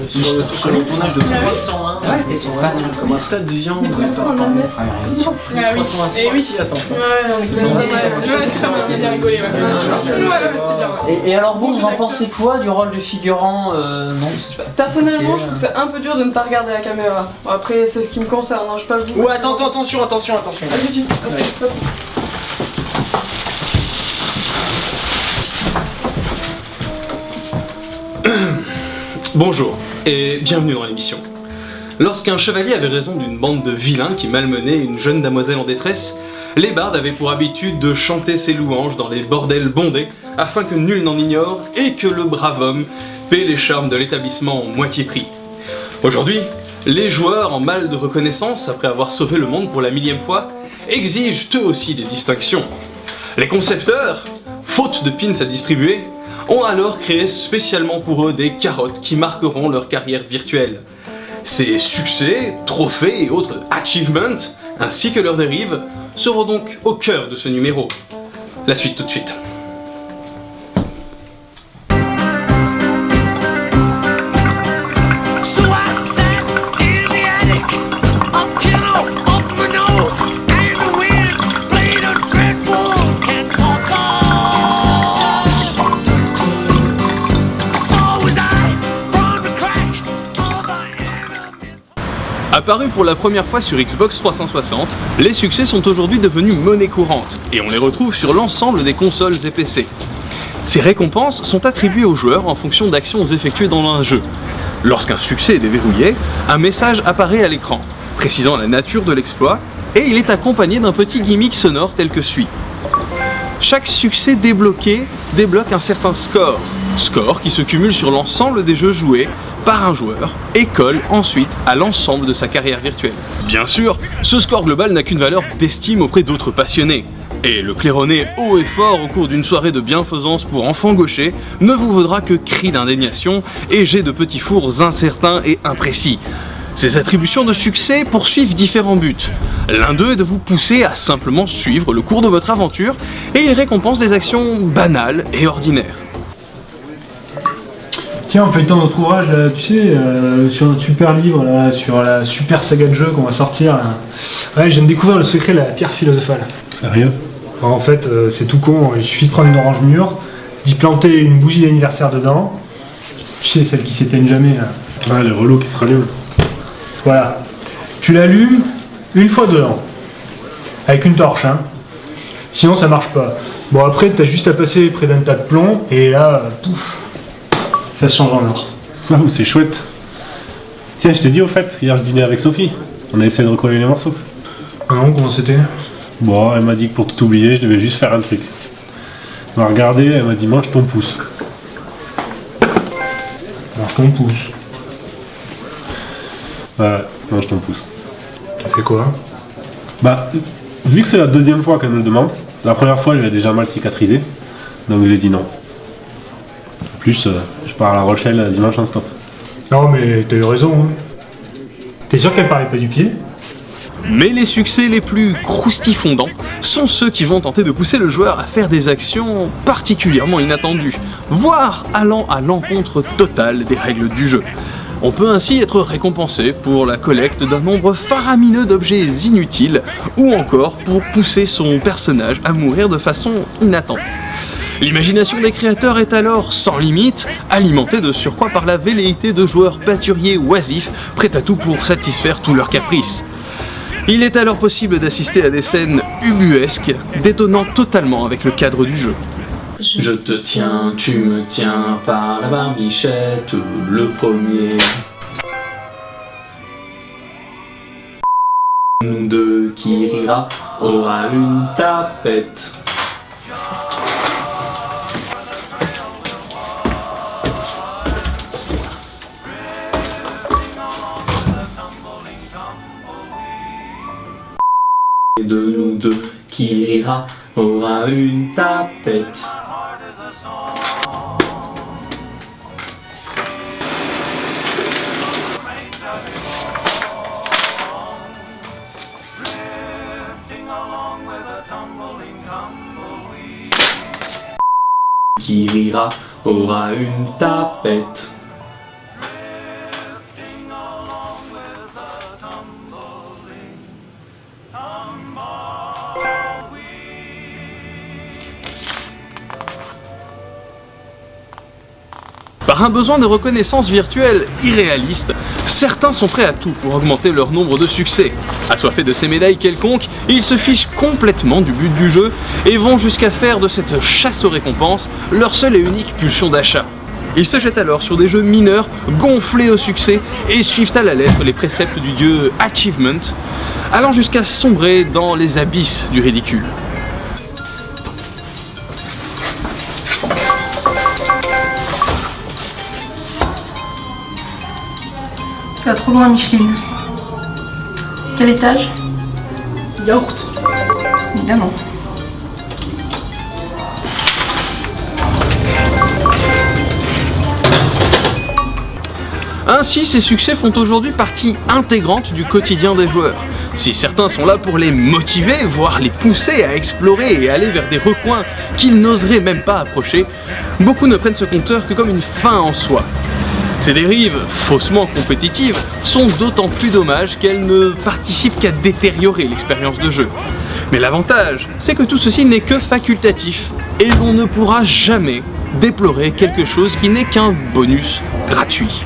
Sur le tournage de 301, comme un tas de viande. 301, c'est parti, attends. C'était pas mal, on a bien rigolé. C'était bien. Et alors vous en pensez quoi du rôle de figurant non. Personnellement, je trouve que c'est un peu dur de ne pas regarder la caméra. Bon, après, c'est ce qui me concerne, hein, je sais pas vous. Ouais, attention. Bonjour et bienvenue dans l'émission. Lorsqu'un chevalier avait raison d'une bande de vilains qui malmenaient une jeune damoiselle en détresse, les bardes avaient pour habitude de chanter ses louanges dans les bordels bondés afin que nul n'en ignore et que le brave homme paie les charmes de l'établissement en moitié prix. Aujourd'hui, les joueurs en mal de reconnaissance, après avoir sauvé le monde pour la 1000e fois, exigent eux aussi des distinctions. Les concepteurs, faute de pins à distribuer, ont alors créé spécialement pour eux des carottes qui marqueront leur carrière virtuelle. Ces succès, trophées et autres achievements, ainsi que leurs dérives, seront donc au cœur de ce numéro. La suite tout de suite. Apparus pour la première fois sur Xbox 360, les succès sont aujourd'hui devenus monnaie courante, et on les retrouve sur l'ensemble des consoles et PC. Ces récompenses sont attribuées aux joueurs en fonction d'actions effectuées dans un jeu. Lorsqu'un succès est déverrouillé, un message apparaît à l'écran, précisant la nature de l'exploit, et il est accompagné d'un petit gimmick sonore tel que suit. Chaque succès débloqué débloque un certain score qui se cumule sur l'ensemble des jeux joués par un joueur et colle ensuite à l'ensemble de sa carrière virtuelle. Bien sûr, ce score global n'a qu'une valeur d'estime auprès d'autres passionnés. Et le claironner haut et fort au cours d'une soirée de bienfaisance pour enfants gauchers ne vous vaudra que cris d'indignation et jets de petits fours incertains et imprécis. Ces attributions de succès poursuivent différents buts. L'un d'eux est de vous pousser à simplement suivre le cours de votre aventure et il récompense des actions banales et ordinaires. Tiens, on fait dans notre ouvrage, là, tu sais, sur notre super livre, là, sur la super saga de jeu qu'on va sortir. Là. Ouais, je viens de découvrir le secret de la pierre philosophale. Sérieux? Alors, en fait, c'est tout con, il suffit de prendre une orange mûre, d'y planter une bougie d'anniversaire dedans. Tu sais, celle qui s'éteigne jamais, là. Ah, les relous qui se rallument. Voilà. Tu l'allumes une fois dedans. Avec une torche, hein. Sinon, ça marche pas. Bon, après, t'as juste à passer près d'un tas de plomb, et là, pouf. Ça se change en or. Ah, c'est chouette. Tiens, je t'ai dit au fait, hier je dînais avec Sophie. On a essayé de recoller les morceaux. Ah non, comment c'était? Bon, elle m'a dit que pour tout oublier, je devais juste faire un truc. Elle m'a regardé, elle m'a dit mange ton pouce. Mange ton pouce. Ouais, mange ton pouce. T'as fait quoi? Bah, vu que c'est la deuxième fois qu'elle me le demande, la première fois elle a déjà mal cicatrisé, donc je lui ai dit non. En plus, je pars à La Rochelle dimanche en stop. Non mais t'as eu raison, hein. T'es sûr qu'elle parlait pas du pied? Mais les succès les plus croustifondants sont ceux qui vont tenter de pousser le joueur à faire des actions particulièrement inattendues, voire allant à l'encontre totale des règles du jeu. On peut ainsi être récompensé pour la collecte d'un nombre faramineux d'objets inutiles, ou encore pour pousser son personnage à mourir de façon inattendue. L'imagination des créateurs est alors sans limite, alimentée de surcroît par la velléité de joueurs baturiers oisifs, prêts à tout pour satisfaire tous leurs caprices. Il est alors possible d'assister à des scènes ubuesques, détonnant totalement avec le cadre du jeu. Je te tiens, tu me tiens par la barbichette, le premier. Nous deux qui rira aura une tapette. De nous deux qui rira aura une tapette. Qui rira aura une tapette. Par un besoin de reconnaissance virtuelle irréaliste, certains sont prêts à tout pour augmenter leur nombre de succès. Assoiffés de ces médailles quelconques, ils se fichent complètement du but du jeu et vont jusqu'à faire de cette chasse aux récompenses leur seule et unique pulsion d'achat. Ils se jettent alors sur des jeux mineurs, gonflés au succès, et suivent à la lettre les préceptes du dieu Achievement, allant jusqu'à sombrer dans les abysses du ridicule. Tu vas trop loin, Micheline. Quel étage? Yaourt. Évidemment. Ainsi, ces succès font aujourd'hui partie intégrante du quotidien des joueurs. Si certains sont là pour les motiver, voire les pousser à explorer et aller vers des recoins qu'ils n'oseraient même pas approcher, beaucoup ne prennent ce compteur que comme une fin en soi. Ces dérives, faussement compétitives, sont d'autant plus dommages qu'elles ne participent qu'à détériorer l'expérience de jeu. Mais l'avantage, c'est que tout ceci n'est que facultatif, et l'on ne pourra jamais déplorer quelque chose qui n'est qu'un bonus gratuit.